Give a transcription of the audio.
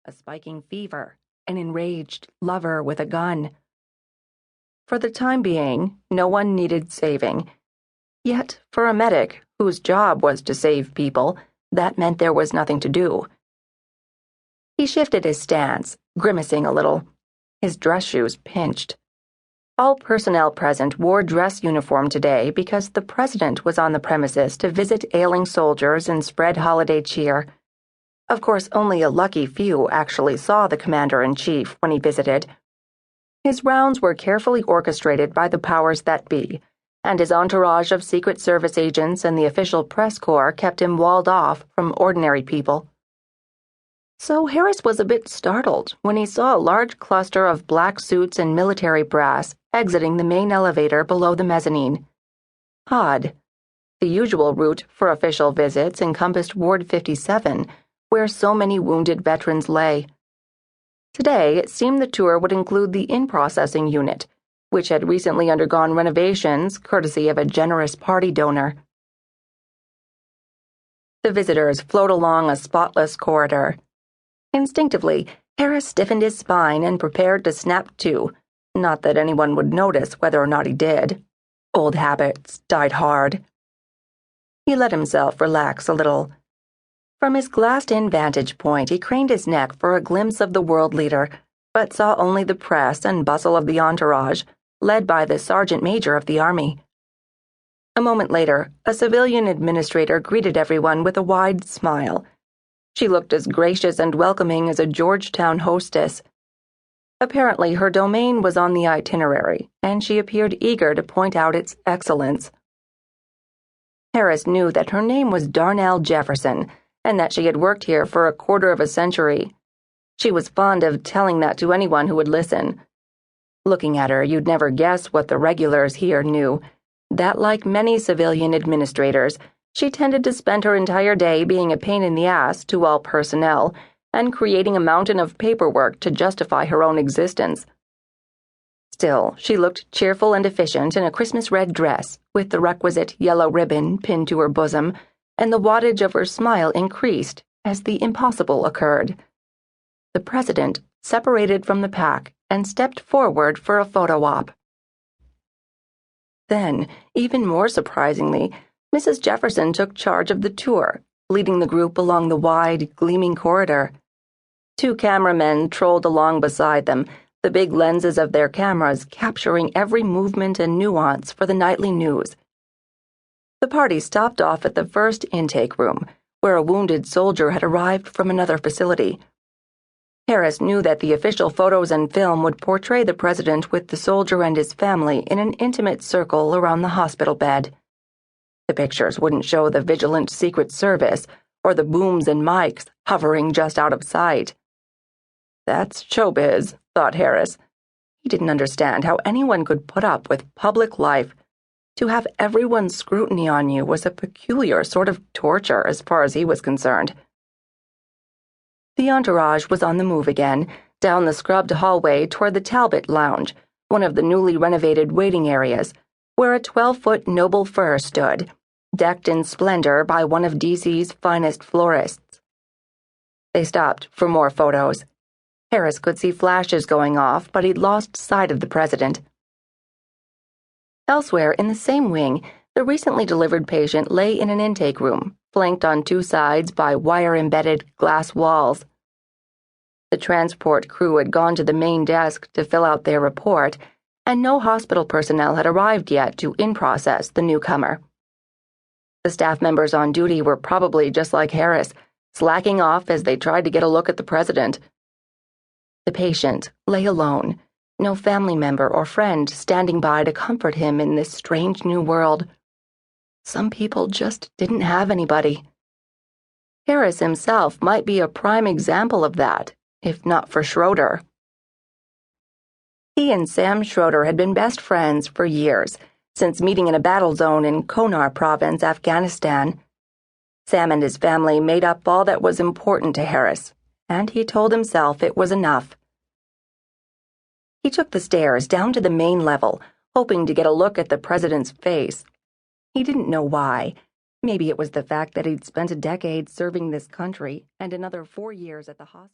a spiking fever, an enraged lover with a gun. For the time being, no one needed saving. Yet, for a medic whose job was to save people, that meant there was nothing to do. He shifted his stance, grimacing a little. His dress shoes pinched. All personnel present wore dress uniform today because the president was on the premises to visit ailing soldiers and spread holiday cheer. Of course, only a lucky few actually saw the commander-in-chief when he visited. His rounds were carefully orchestrated by the powers that be, and his entourage of Secret Service agents and the official press corps kept him walled off from ordinary people. So Harris was a bit startled when he saw a large cluster of black suits and military brass exiting the main elevator below the mezzanine. Odd. The usual route for official visits encompassed Ward 57, where so many wounded veterans lay. Today, it seemed the tour would include the in-processing unit, which had recently undergone renovations courtesy of a generous party donor. The visitors flowed along a spotless corridor. Instinctively, Harris stiffened his spine and prepared to snap to, not that anyone would notice whether or not he did. Old habits died hard. He let himself relax a little. From his glassed-in vantage point, he craned his neck for a glimpse of the world leader, but saw only the press and bustle of the entourage, led by the sergeant major of the army. A moment later, a civilian administrator greeted everyone with a wide smile. She looked as gracious and welcoming as a Georgetown hostess. Apparently, her domain was on the itinerary, and she appeared eager to point out its excellence. Harris knew that her name was Darnell Jefferson, and that she had worked here for a quarter of a century. She was fond of telling that to anyone who would listen. Looking at her, you'd never guess what the regulars here knew, that like many civilian administrators, she tended to spend her entire day being a pain in the ass to all personnel and creating a mountain of paperwork to justify her own existence. Still, she looked cheerful and efficient in a Christmas red dress with the requisite yellow ribbon pinned to her bosom, and the wattage of her smile increased as the impossible occurred. The president separated from the pack and stepped forward for a photo op. Then, even more surprisingly, Mrs. Jefferson took charge of the tour, leading the group along the wide, gleaming corridor. Two cameramen trolled along beside them, the big lenses of their cameras capturing every movement and nuance for the nightly news. The party stopped off at the first intake room, where a wounded soldier had arrived from another facility. Harris knew that the official photos and film would portray the president with the soldier and his family in an intimate circle around the hospital bed. The pictures wouldn't show the vigilant Secret Service or the booms and mics hovering just out of sight. That's showbiz, thought Harris. He didn't understand how anyone could put up with public life. To have everyone's scrutiny on you was a peculiar sort of torture as far as he was concerned. The entourage was on the move again, down the scrubbed hallway toward the Talbot Lounge, one of the newly renovated waiting areas, where a 12-foot noble fir stood, decked in splendor by one of D.C.'s finest florists. They stopped for more photos. Harris could see flashes going off, but he'd lost sight of the president. Elsewhere in the same wing, the recently delivered patient lay in an intake room, flanked on two sides by wire-embedded glass walls. The transport crew had gone to the main desk to fill out their report, and no hospital personnel had arrived yet to in-process the newcomer. The staff members on duty were probably just like Harris, slacking off as they tried to get a look at the president. The patient lay alone, no family member or friend standing by to comfort him in this strange new world. Some people just didn't have anybody. Harris himself might be a prime example of that, if not for Schroeder. He and Sam Schroeder had been best friends for years, since meeting in a battle zone in Konar Province, Afghanistan. Sam and his family made up all that was important to Harris, and he told himself it was enough. He took the stairs down to the main level, hoping to get a look at the president's face. He didn't know why. Maybe it was the fact that he'd spent a decade serving this country and another 4 years at the hospital.